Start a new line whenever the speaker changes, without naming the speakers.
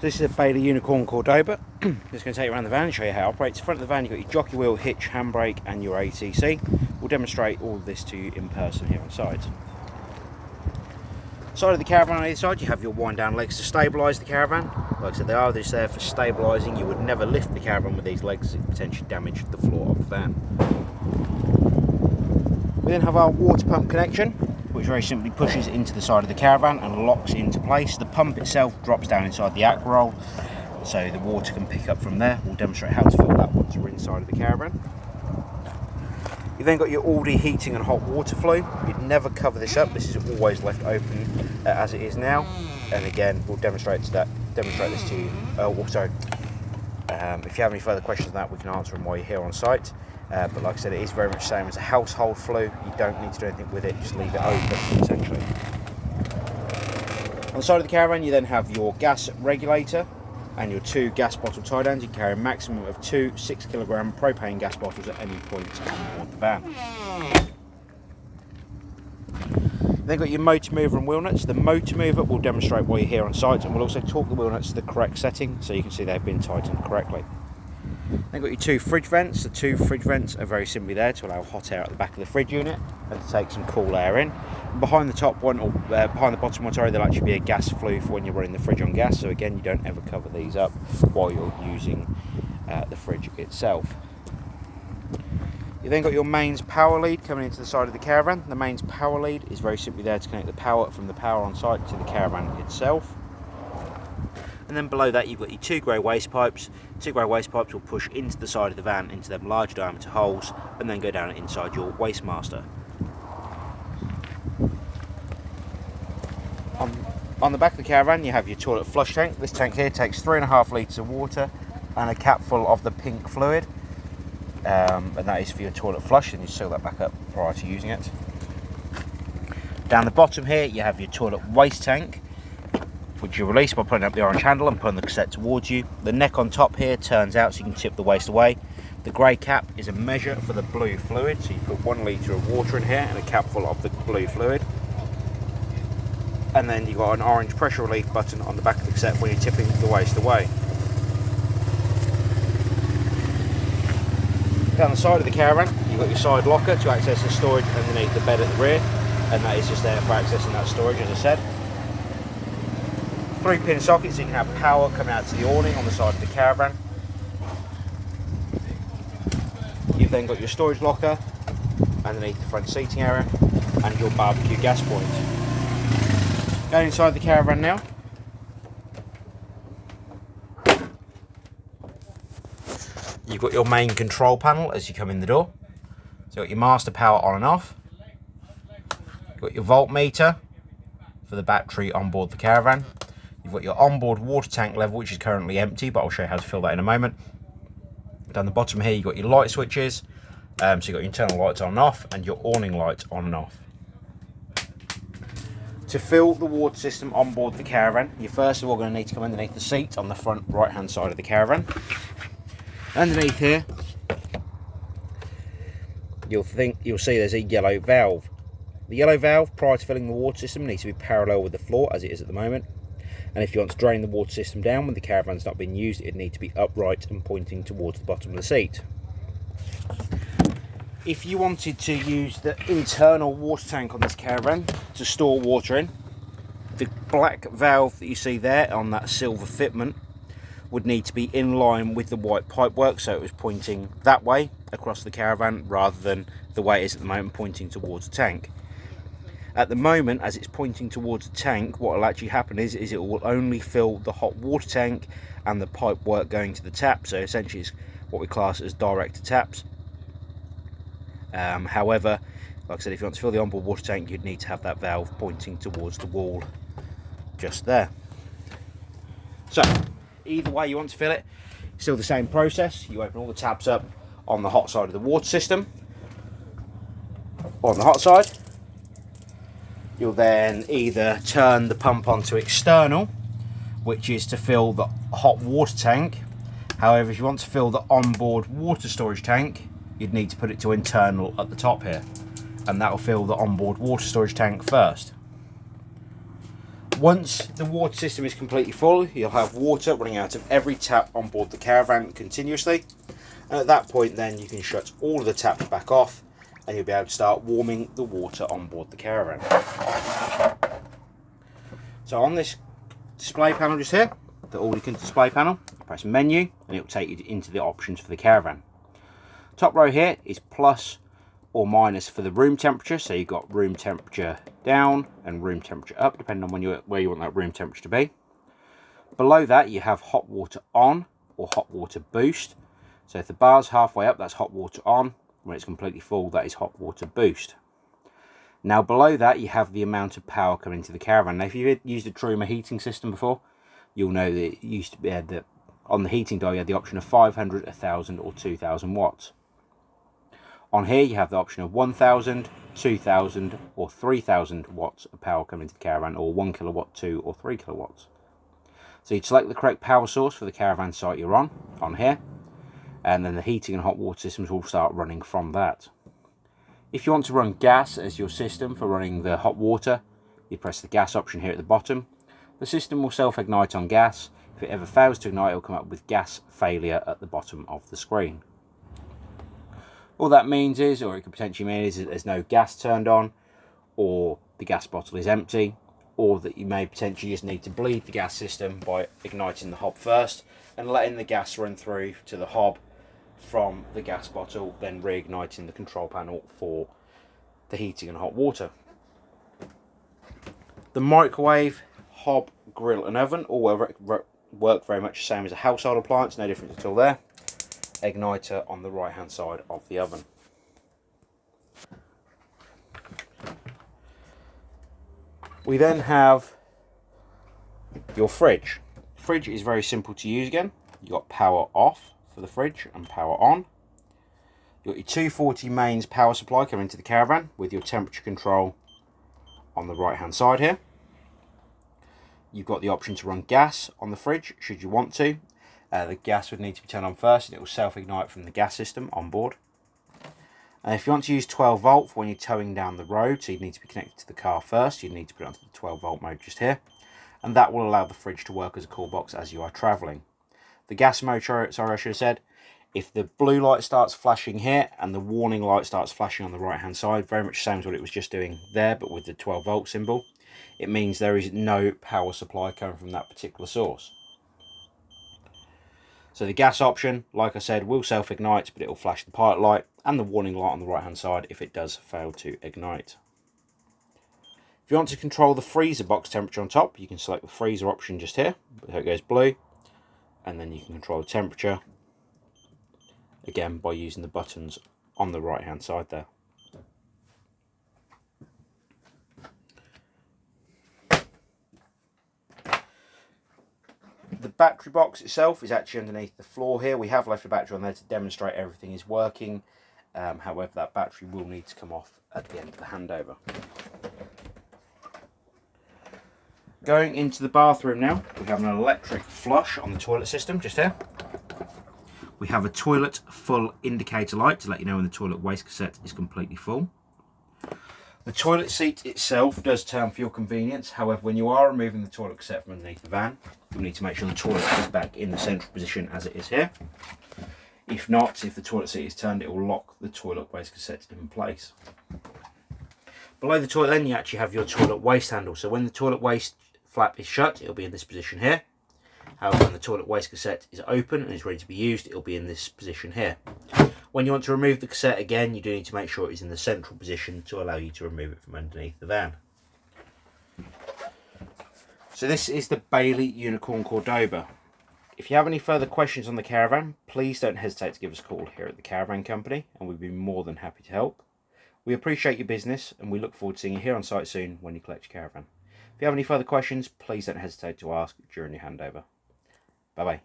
This is a Bailey Unicorn Cordoba. Just going to take you around the van and show you how it operates. Front of the van you've got your jockey wheel, hitch, handbrake and your ATC. We'll demonstrate all of this to you in person here on site. Side of the caravan on either side you have your wind down legs to stabilise the caravan. Like I said, they are just there for stabilising. You would never lift the caravan with these legs, it potentially damage the floor of the van. We then have our water pump connection, which very simply pushes into the side of the caravan and locks into place. The pump itself drops down inside the aqua roll, so the water can pick up from there. We'll demonstrate how to fill that once we're inside of the caravan. You've then got your Aldi heating and hot water flow. You'd never cover this up. This is always left open as it is now. And again, we'll demonstrate this to you. If you have any further questions on that, we can answer them while you're here on site. But like I said, it is very much the same as a household flue. You don't need to do anything with it, just leave it open essentially. On the side of the caravan you then have your gas regulator and your 2 gas bottle tie downs. You can carry a maximum of 2 6-kilogram propane gas bottles at any point on board the van. Then got your motor mover and wheel nuts. The motor mover will demonstrate while you're here on site, and we'll also torque the wheel nuts to the correct setting so you can see they've been tightened correctly. Then got your 2 fridge vents. The 2 fridge vents are very simply there to allow hot air at the back of the fridge unit and to take some cool air in. And behind the top one, or behind the bottom one, sorry, there'll actually be a gas flue for when you're running the fridge on gas. So again, you don't ever cover these up while you're using the fridge itself. You then got your mains power lead coming into the side of the caravan. The mains power lead is very simply there to connect the power from the power on site to the caravan itself. And then below that you've got your 2 grey waste pipes. 2 grey waste pipes will push into the side of the van into them large diameter holes and then go down inside your waste master. On the back of the caravan you have your toilet flush tank. This tank here takes 3.5 litres of water and a cap full of the pink fluid. And that is for your toilet flush, and you seal that back up prior to using it. Down the bottom here you have your toilet waste tank, which you release by putting up the orange handle and putting the cassette towards you. The neck on top here turns out so you can tip the waste away. The grey cap is a measure for the blue fluid, so you put 1 litre of water in here and a cap full of the blue fluid. And then you've got an orange pressure relief button on the back of the cassette when you're tipping the waste away. Down the side of the caravan you've got your side locker to access the storage underneath the bed at the rear, and that is just there for accessing that storage, as I said. 3-pin sockets so you can have power coming out to the awning on the side of the caravan. You've then got your storage locker underneath the front seating area and your barbecue gas point. Going inside the caravan now. You've got your main control panel as you come in the door. So you've got your master power on and off. You've got your voltmeter for the battery on board the caravan. You've got your onboard water tank level, which is currently empty, but I'll show you how to fill that in a moment. Down the bottom here, you've got your light switches. So you've got your internal lights on and off, and your awning lights on and off. To fill the water system on board the caravan, you're first of all going to need to come underneath the seat on the front right-hand side of the caravan. Underneath here, you'll see there's a yellow valve. The yellow valve, prior to filling the water system, needs to be parallel with the floor as it is at the moment. And if you want to drain the water system down when the caravan's not being used, it needs to be upright and pointing towards the bottom of the seat. If you wanted to use the internal water tank on this caravan to store water in, the black valve that you see there on that silver fitment would need to be in line with the white pipework, so it was pointing that way across the caravan rather than the way it is at the moment, pointing towards the tank. At the moment, as it's pointing towards the tank, what will actually happen is it will only fill the hot water tank and the pipework going to the tap, so essentially it's what we class as direct to taps. However, like I said, if you want to fill the onboard water tank, you'd need to have that valve pointing towards the wall just there. So either way you want to fill it, still the same process. You open all the tabs up on the hot side of the water system. On the hot side, you'll then either turn the pump onto external, which is to fill the hot water tank. However, if you want to fill the onboard water storage tank, you'd need to put it to internal at the top here, and that will fill the onboard water storage tank first. Once the water system is completely full, you'll have water running out of every tap on board the caravan continuously. And at that point then you can shut all of the taps back off and you'll be able to start warming the water on board the caravan. So on this display panel just here, the all you can display panel, press menu and it will take you into the options for the caravan. Top row here is plus or minus for the room temperature, so you've got room temperature down and room temperature up depending on where you want that room temperature to be. Below that you have hot water on or hot water boost. So if the bar's halfway up, that's hot water on. When it's completely full, that is hot water boost. Now below that you have the amount of power coming into the caravan. Now if you've used a Truma heating system before, you'll know that it used to be that on the heating dial you had the option of 500, 1000 or 2000 watts. On here you have the option of 1000, 2000 or 3000 watts of power coming into the caravan, or 1 kilowatt, 2 or 3 kilowatts. So you'd select the correct power source for the caravan site you're on here, and then the heating and hot water systems will start running from that. If you want to run gas as your system for running the hot water, you press the gas option here at the bottom. The system will self-ignite on gas. If it ever fails to ignite, it will come up with gas failure at the bottom of the screen. All that means is, or it could potentially mean, is that there's no gas turned on, or the gas bottle is empty, or that you may potentially just need to bleed the gas system by igniting the hob first and letting the gas run through to the hob from the gas bottle, then reigniting the control panel for the heating and hot water. The microwave, hob, grill and oven all work very much the same as a household appliance, no difference at all there. Igniter on the right hand side of the oven. We then have your fridge. Fridge is very simple to use again. You've got power off for the fridge and power on. You've got your 240 mains power supply coming into the caravan with your temperature control on the right hand side here. You've got the option to run gas on the fridge should you want to. The gas would need to be turned on first and it will self-ignite from the gas system on board. And if you want to use 12 volt for when you're towing down the road, so you'd need to be connected to the car first, you'd need to put it onto the 12 volt mode just here. And that will allow the fridge to work as a call box as you are travelling. The gas motor, sorry I should have said, if the blue light starts flashing here and the warning light starts flashing on the right hand side, very much the same as what it was just doing there but with the 12 volt symbol, it means there is no power supply coming from that particular source. So the gas option, like I said, will self-ignite, but it will flash the pilot light and the warning light on the right hand side if it does fail to ignite. If you want to control the freezer box temperature on top, you can select the freezer option just here, so it goes blue, and then you can control the temperature, again by using the buttons on the right hand side there. The battery box itself is actually underneath the floor here. We have left a battery on there to demonstrate everything is working. However, that battery will need to come off at the end of the handover. Going into the bathroom now, we have an electric flush on the toilet system just here. We have a toilet full indicator light to let you know when the toilet waste cassette is completely full. The toilet seat itself does turn for your convenience. However, when you are removing the toilet cassette from underneath the van, you'll need to make sure the toilet is back in the central position as it is here. If not, if the toilet seat is turned, it will lock the toilet waste cassette in place. Below the toilet then, you actually have your toilet waste handle. So when the toilet waste flap is shut, it'll be in this position here. However, when the toilet waste cassette is open and is ready to be used, it'll be in this position here. When you want to remove the cassette again, you do need to make sure it is in the central position to allow you to remove it from underneath the van. So this is the Bailey Unicorn Cordoba. If you have any further questions on the caravan, please don't hesitate to give us a call here at the Caravan Company and we'd be more than happy to help. We appreciate your business and we look forward to seeing you here on site soon when you collect your caravan. If you have any further questions, please don't hesitate to ask during your handover. Bye bye.